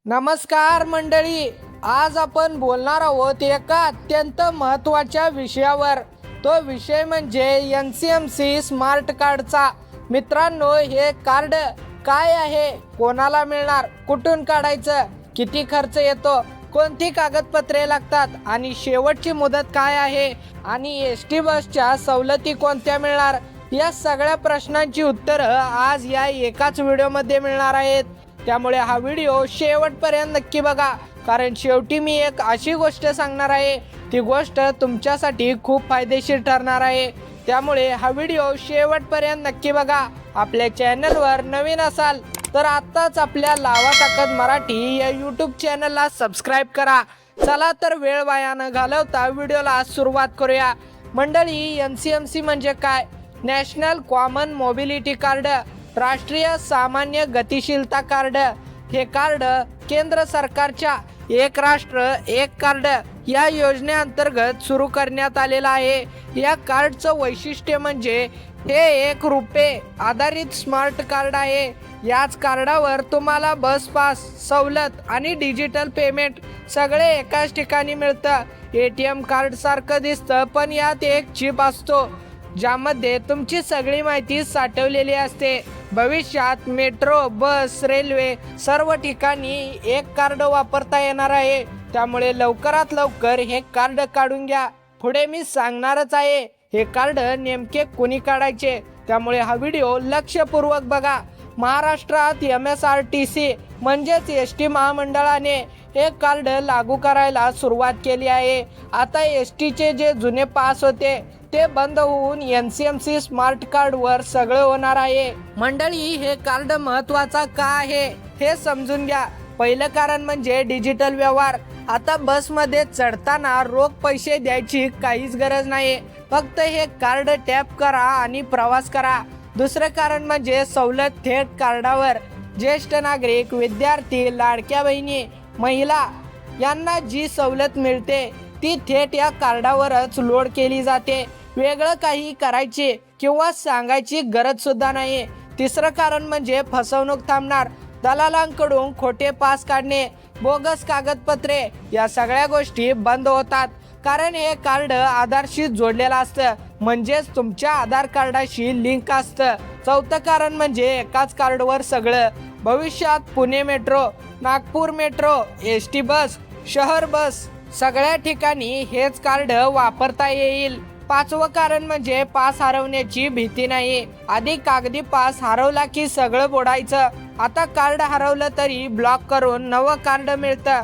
नमस्कार मंडळी, आज आपण बोलणार आहोत एका अत्यंत महत्त्वाच्या विषयावर। तो विषय म्हणजे NCMC स्मार्ट कार्डचा। मित्रांनो, हे कार्ड काय आहे, कोणाला मिळणार, कुठून काढायचं, किती खर्च येतो, कोणती कागदपत्रे लागतात आणि शेवटची मुदत काय आहे आणि ST बसच्या सवलती कोणत्या मिळणार, या सगळ्या प्रश्नांची उत्तरं आज या एकाच व्हिडिओमध्ये मिळणार आहेत। त्यामुळे हा व्हिडिओ शेवटपर्यंत नक्की बघा, कारण शेवटी मी एक अशी गोष्ट सांगणार आहे, ती गोष्ट तुमच्यासाठी खूप फायदेशीर ठरणार आहे। त्यामुळे हा व्हिडिओ शेवटपर्यंत नक्की बघा। आपल्या चॅनलवर नवीन असाल तर आत्ताच आपल्या लावा ताकद मराठी या यूट्यूब चॅनलला सबस्क्राईब करा। चला तर वेळ वाया न घालवता व्हिडिओला सुरुवात करूया। मंडळी, NCMC म्हणजे काय? नॅशनल कॉमन मोबिलिटी कार्ड, राष्ट्रीय सामान्य गतिशीलता कार्ड। हे कार्ड केंद्र सरकारच्या एक राष्ट्र एक कार्ड या योजनेअंतर्गत सुरू करण्यात आलेला आहे। या कार्डचं वैशिष्ट्य म्हणजे हे एक रुपये आधारित स्मार्ट कार्ड आहे। याच कार्डावर तुम्हाला बस पास, सवलत आणि डिजिटल पेमेंट सगळे एकाच ठिकाणी मिळतं। ATM कार्ड सारखं दिसतं, पण यात एक चिप असतो ज्यामध्ये तुमची सगळी माहिती साठवलेली असते। भविष्यात मेट्रो, बस, रेल्वे सर्व ठिकाणी एक कार्ड वापरता येणार आहे। त्यामुळे लवकरात लवकर हे कार्ड काढून घ्या। पुढे मी सांगणारच आहे हे कार्ड नेमके कोणी काढायचे, त्यामुळे हा व्हिडिओ लक्षपूर्वक बघा। महाराष्ट्रात MSRTC म्हणजेच ST महामंडळाने हे कार्ड लागू करायला सुरुवात केली आहे। आता STचे जे जुने पास होते ते बंद होऊन NCMC स्मार्ट कार्डवर सगळं होणार आहे। मंडळी, हे कार्ड महत्त्वाचा का आहे हे समजून घ्या। पहिलं कारण म्हणजे डिजिटल व्यवहार। आता बसमध्ये चढताना रोख पैसे द्यायची काहीच गरज नाही, फक्त हे कार्ड टॅप करा आणि प्रवास करा। दुसरं कारण म्हणजे सवलत थेट कार्डावर। ज्येष्ठ नागरिक, विद्यार्थी, लाडक्या बहिणी, महिला यांना जी सवलत मिळते ती थेट या कार्डावरच लोड केली जाते। वेगळं काही करायची किंवा सांगायची गरज सुद्धा नाही। तिसरं कारण म्हणजे फसवणूक थांबणार। दलालांकडून खोटे पास काढणे, बोगस कागदपत्रे या सगळ्या गोष्टी बंद होतात, कारण हे कार्ड आधारशी जोडलेलं असतं, म्हणजेच तुमच्या आधार कार्डाशी लिंक असतं। चौथं कारण म्हणजे एकाच कार्डवर सगळं। भविष्यात Pune metro, Nagpur metro, ST बस, शहर बस सगळ्या ठिकाणी हेच कार्ड वापरता येईल। पाचवं कारण म्हणजे पास हरवण्याची भीती नाही। आधी कागदी पास हरवला की सगळं बुडायचं, आता कार्ड हरवलं तरी ब्लॉक करून नवं कार्ड मिळतं,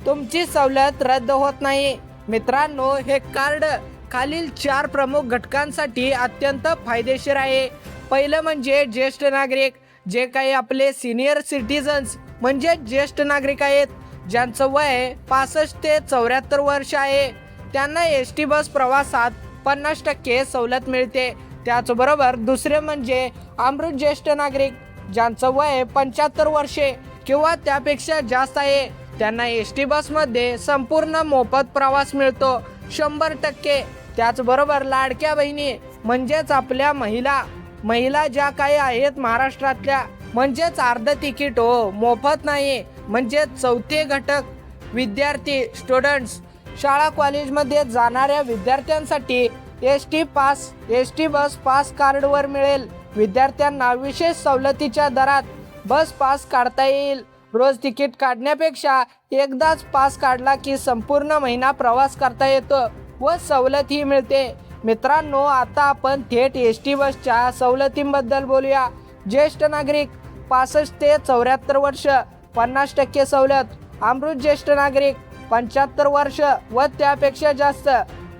तुमची सवलत रद्द होत नाही। मित्रांनो, हे कार्ड खालील 4 प्रमुख घटकांसाठी अत्यंत फायदेशीर आहे। पहिलं म्हणजे ज्येष्ठ नागरिक, जे काही आपले सिनियर सिटीजन्स म्हणजे ज्येष्ठ नागरिक आहेत, ज्यांचं वय 65 ते 74 वर्ष आहे, त्यांना ST बस प्रवासात 50% सवलत मिळते। त्याचबरोबर दुसरे म्हणजे अमृत ज्येष्ठ नागरिक, ज्यांचं वय 75 वर्षे किंवा त्यापेक्षा जास्त आहे, त्यांना ST बसमध्ये संपूर्ण मोफत प्रवास मिळतो 100%। त्याचबरोबर लाडक्या बहिणी म्हणजेच आपल्या महिला ज्या काही आहेत महाराष्ट्रातल्या, म्हणजेच अर्ध तिकीट मोफत नाही, म्हणजे चौथे घटक विद्यार्थी, स्टुडंट्स, शाळा कॉलेजमध्ये जाणाऱ्या विद्यार्थ्यांसाठी ST बस पास कार्डवर मिळेल। विद्यार्थ्यांना विशेष सवलतीच्या दरात बस पास काढता येईल। रोज तिकीट काढण्यापेक्षा एकदाच पास काढला की संपूर्ण महिना प्रवास करता येतो व सवलतही मिळते। मित्रांनो, आता आपण थेट ST बसच्या सवलतींबद्दल बोलूया। ज्येष्ठ नागरिक 65 ते 74 वर्ष 50% सवलत, अमृत ज्येष्ठ नागरिक 75 वर्ष व त्यापेक्षा जास्त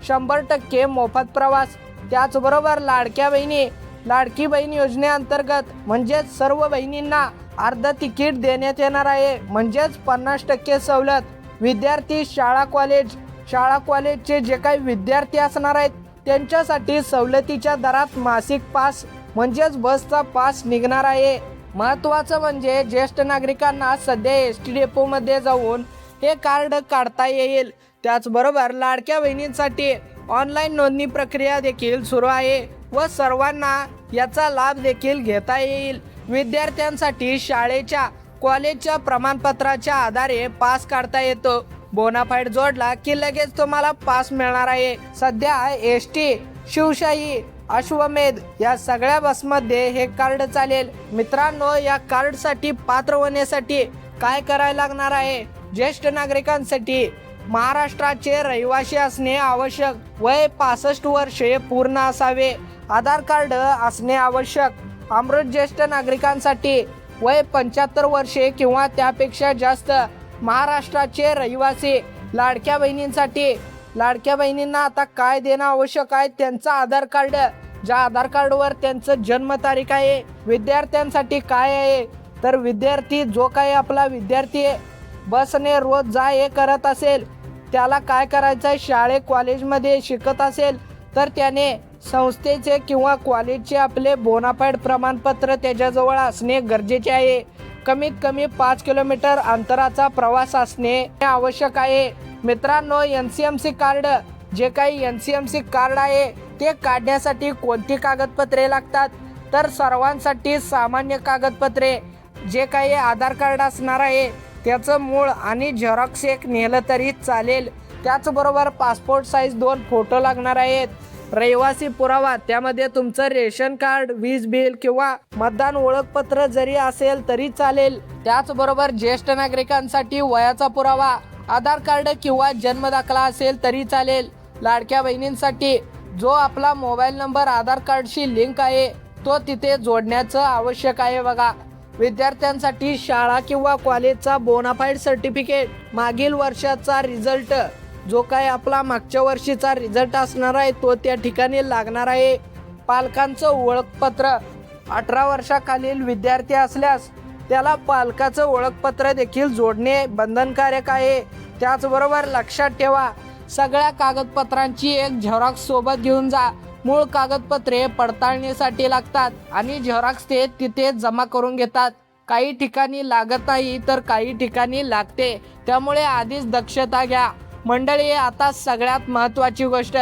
100% मोफत प्रवास। त्याचबरोबर लाडकी बहीण योजनेअंतर्गत म्हणजेच सर्व बहिणींना अर्ध तिकीट देण्यात येणार आहे, म्हणजेच 50% सवलत। विद्यार्थी, शाळा कॉलेजचे जे काही विद्यार्थी असणार आहेत त्यांच्यासाठी सवलतीच्या दरात मासिक पास म्हणजेच बसचा पास निघणार आहे। महत्त्वाचं म्हणजे ज्येष्ठ नागरिकांना सध्या ST डेपोमध्ये जाऊन हे कार्ड काढता येईल। त्याचबरोबर लाडक्या बहिणींसाठी ऑनलाईन नोंदणी प्रक्रिया देखील सुरू आहे व सर्वांना याचा लाभ देखील घेता येईल। विद्यार्थ्यांसाठी शाळेच्या कॉलेजच्या प्रमाणपत्राच्या आधारे पास काढता येतो. बोनाफाईड जोडला की लगेच तुम्हाला पास मिळणार आहे. सध्या ST, शिवशाही, अश्वमेध या सगळ्या बसमध्ये हे कार्ड चालेल. मित्रांनो, या कार्डसाठी पात्र होण्यासाठी काय करायला लागणार आहे? ज्येष्ठ नागरिकांसाठी महाराष्ट्राचे रहिवासी असणे आवश्यक, वय 65 वर्षे पूर्ण असावे, आधार कार्ड असणे आवश्यक. अमृत ज्येष्ठ नागरिकांसाठी वय 75 वर्षे किंवा त्यापेक्षा जास्त, महाराष्ट्राचे रहिवासी. लाडक्या बहिणींना आता काय देणं आवश्यक आहे? त्यांचं आधार कार्ड, ज्या आधार कार्डवर त्यांचं जन्मतारीख आहे. विद्यार्थ्यांसाठी काय आहे? तर विद्यार्थी, जो काही आपला विद्यार्थी बसने रोज जा ये करत असेल, त्याला काय करायचं आहे? शाळे कॉलेजमध्ये शिकत असेल तर त्याने संस्थेचे किंवा कॉलेजचे आपले बोनाफाईड प्रमाणपत्र त्याच्याजवळ असणे गरजेचे आहे. कमीत कमी 5 किलोमीटर अंतराचा प्रवास असणे आवश्यक आहे. मित्रांनो, NCMC कार्ड, जे काही NCMC कार्ड आहे ते काढण्यासाठी कोणती कागदपत्रे लागतात? तर सर्वांसाठी सामान्य कागदपत्रे, जे काही आधार कार्ड असणार आहे त्याचं मूळ आणि झेरॉक्स एक नेलं तरी चालेल. त्याचबरोबर पासपोर्ट साईज 2 फोटो लागणार आहेत. रहिवासी पुरावा, त्यामध्ये तुमचं रेशन कार्ड, वीज बिल किंवा मतदान ओळखपत्र जरी असेल तरी चालेल. त्याचबरोबर ज्येष्ठ नागरिकांसाठी वयाचा पुरावा, आधार कार्ड किंवा जन्मदाखला असेल तरी चालेल. लाडक्या बहिणींसाठी जो आपला मोबाईल नंबर आधार कार्डशी लिंक आहे तो तिथे जोडण्याचं आवश्यक आहे बघा. विद्यार्थ्यांसाठी शाळा किंवा कॉलेजचा बोनाफाईड सर्टिफिकेट, मागील वर्षाचा रिझल्ट, जो काही आपला मागच्या वर्षीचा रिझल्ट असणार आहे तो त्या ठिकाणी लागणार आहे. पालकांचं ओळखपत्र, 18 वर्षाखालील विद्यार्थी असल्यास त्याला पालकाचं ओळखपत्र देखील जोडणे बंधनकारक आहे. त्याचबरोबर लक्षात ठेवा, सगळ्या कागदपत्रांची एक झेरॉक्स सोबत घेऊन जा. मूळ कागदपत्रे पडताळणीसाठी लागतात आणि झेरॉक्स ते तिथे जमा करून घेतात. काही ठिकाणी लागत नाही तर काही ठिकाणी लागते, त्यामुळे आधीच दक्षता घ्या. मंडळी, आता सगळ्यात महत्त्वाची गोष्ट,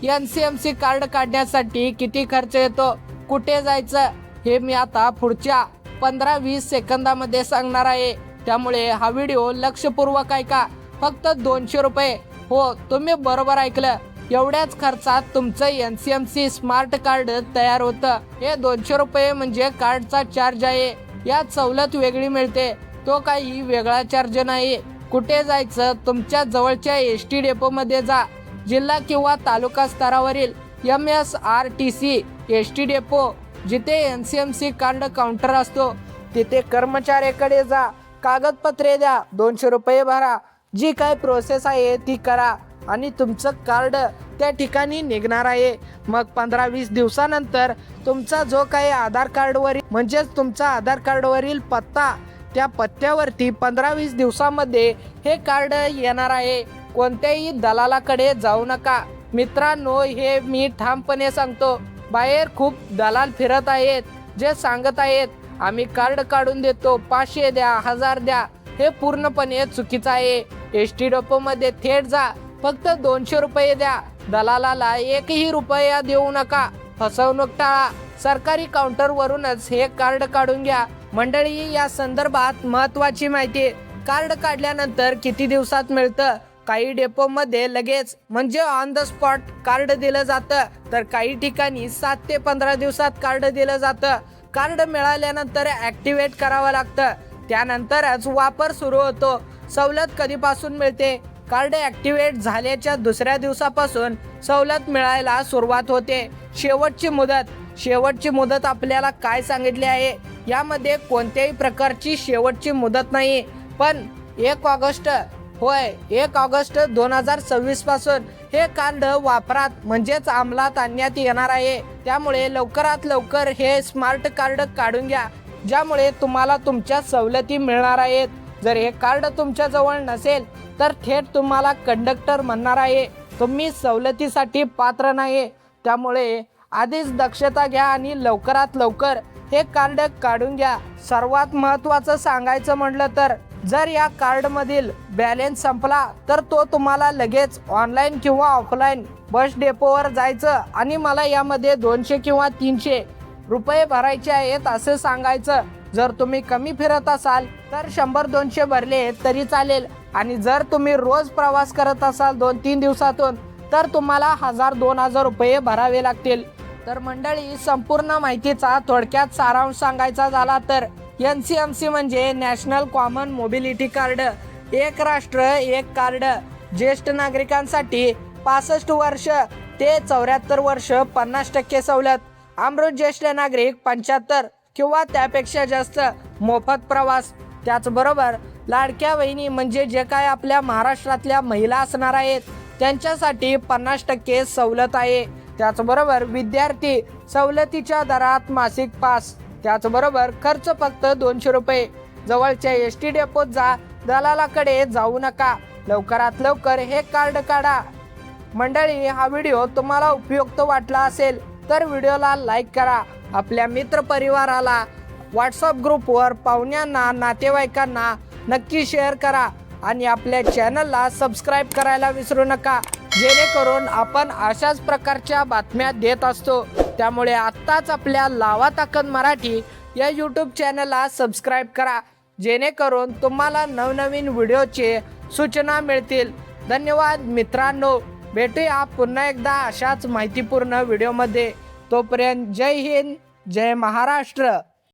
NCMC कार्ड काढण्यासाठी किती खर्च येतो, कुठे जायचं, हे मी आता पुढच्या 15-20 सेकंदामध्ये सांगणार आहे. त्यामुळे हा व्हिडिओ लक्षपूर्वक ऐका. फक्त 200 रुपये, हो तुम्ही बरोबर ऐकलं, एवढ्याच खर्चात तुमचं NCMC स्मार्ट कार्ड तयार होतं. हे 200 रुपये म्हणजे कार्डचा चार्ज आहे. यात सवलत वेगळी मिळते, तो काही वेगळा चार्ज नाही. कुठे जायचं? तुमच्या जवळच्या ST डेपोमध्ये जा. जिल्हा किंवा तालुका स्तरावरील MSRTC ST डेपो, जिथे NCMC कार्ड काउंटर असतो, तिथे कर्मचाऱ्याकडे जा. कागदपत्रे द्या, 200 रुपये भरा, जी काय प्रोसेस आहे ती करा आणि तुमचं कार्ड त्या ठिकाणी निघणार आहे. मग 15-20 दिवसानंतर तुमचा जो काही आधार कार्डवरील, म्हणजेच तुमचा आधार कार्डवरील पत्ता, त्या पत्त्यावरती 15-20 दिवसामध्ये हे कार्ड येणार आहे. कोणत्याही दलालाकडे जाऊ नका. मित्रांनो, हे मी ठामपणे सांगतो, बाहेर खूप दलाल फिरत आहेत, जे सांगत आहेत आम्ही कार्ड काढून देतो, 500 द्या, 1000 द्या. हे पूर्णपणे चुकीचं आहे. ST डेपोमध्ये थेट जा, फक्त 200 रुपये द्या. दलालाला 1ही रुपया देऊ नका. फसवणूक टाळा. सरकारी काउंटरवरूनच हे कार्ड काढून घ्या. मंडळी, या संदर्भात महत्त्वाची माहिती, कार्ड काढल्यानंतर किती दिवसात मिळतं? काही डेपोमध्ये लगेच, म्हणजे ऑन द स्पॉट कार्ड दिलं जातं, तर काही ठिकाणी 7 ते 15 दिवसात कार्ड दिलं जातं. कार्ड मिळाल्यानंतर ॲक्टिवेट करावं लागतं, त्यानंतरच वापर सुरू होतो. सवलत कधीपासून मिळते? कार्ड ॲक्टिवेट झाल्याच्या दुसऱ्या दिवसापासून सवलत मिळायला सुरुवात होते. शेवटची मुदत आपल्याला काय सांगितली आहे? यामध्ये कोणत्याही प्रकारची शेवटची मुदत नाही, पण 1 ऑगस्ट, होय 1 ऑगस्ट 2026 पासून हे कार्ड वापरात, म्हणजेच अंमलात आणण्यात येणार आहे. त्यामुळे लवकरात लवकर हे स्मार्ट कार्ड काढून घ्या, ज्यामुळे तुम्हाला तुमच्या सवलती मिळणार आहेत. जर हे कार्ड तुमच्या जवळ नसेल तर थेट तुम्हाला कंडक्टर म्हणणार आहे तुम्ही सवलतीसाठी पात्र नाही. त्यामुळे आधीच दक्षता घ्या आणि लवकरात लवकर हे कार्ड काढून घ्या. सर्वात महत्त्वाचं सांगायचं म्हटलं तर, जर या कार्डमधील बॅलन्स संपला तर तो तुम्हाला लगेच ऑनलाईन किंवा ऑफलाईन बस डेपोवर जायचं आणि मला यामध्ये 200 किंवा 300 रुपये भरायचे आहेत असं सांगायचं. जर तुम्ही कमी फिरत असाल तर 100-200 भरले तरी चालेल, आणि जर तुम्ही रोज प्रवास करत असाल 2-3 दिवसातून तर तुम्हाला 1000-2000 रुपये भरावे लागतील. तर मंडळी, संपूर्ण माहितीचा थोडक्यात सारांश सांगायचा झाला तर NCMC म्हणजे नॅशनल कॉमन मोबिलिटी कार्ड, एक राष्ट्र एक कार्ड. ज्येष्ठ नागरिकांसाठी 65 वर्ष ते 74 वर्ष 50% सवलत. अमृत ज्येष्ठ नागरिक 75 किंवा त्यापेक्षा जास्त मोफत प्रवास. त्याचबरोबर लाडक्या बहिणी म्हणजे जे काय आपल्या महाराष्ट्रातल्या महिला असणार आहेत त्यांच्यासाठी 50% सवलत आहे. त्याचबरोबर विद्यार्थी सवलतीच्या दरात मासिक पास. त्याचबरोबर खर्च फक्त 200 रुपये. जवळच्या ST डेपोत जा, दलालाकडे जाऊ नका. लवकरात लवकर हे कार्ड काढा. मंडळी, हा व्हिडिओ तुम्हाला उपयुक्त वाटला असेल तर व्हिडिओला लाईक करा. आपल्या मित्रपरिवाराला, व्हॉट्सअप ग्रुपवर, पाहुण्यांना, नातेवाईकांना नक्की शेअर करा आणि आपल्या चॅनलला सबस्क्राईब करायला विसरू नका, जेणेकरून आपण अशाच प्रकारच्या बातम्या देत असतो. त्यामुळे आत्ताच आपल्या लावा ताकद मराठी या यूट्यूब चॅनलला सबस्क्राईब करा, जेणेकरून तुम्हाला नवनवीन व्हिडिओचे सूचना मिळतील. धन्यवाद मित्रांनो. भेटूया पुन्हा एकदा अशाच माहितीपूर्ण व्हिडिओमध्ये. तोपर्यंत जय हिंद, जय महाराष्ट्र.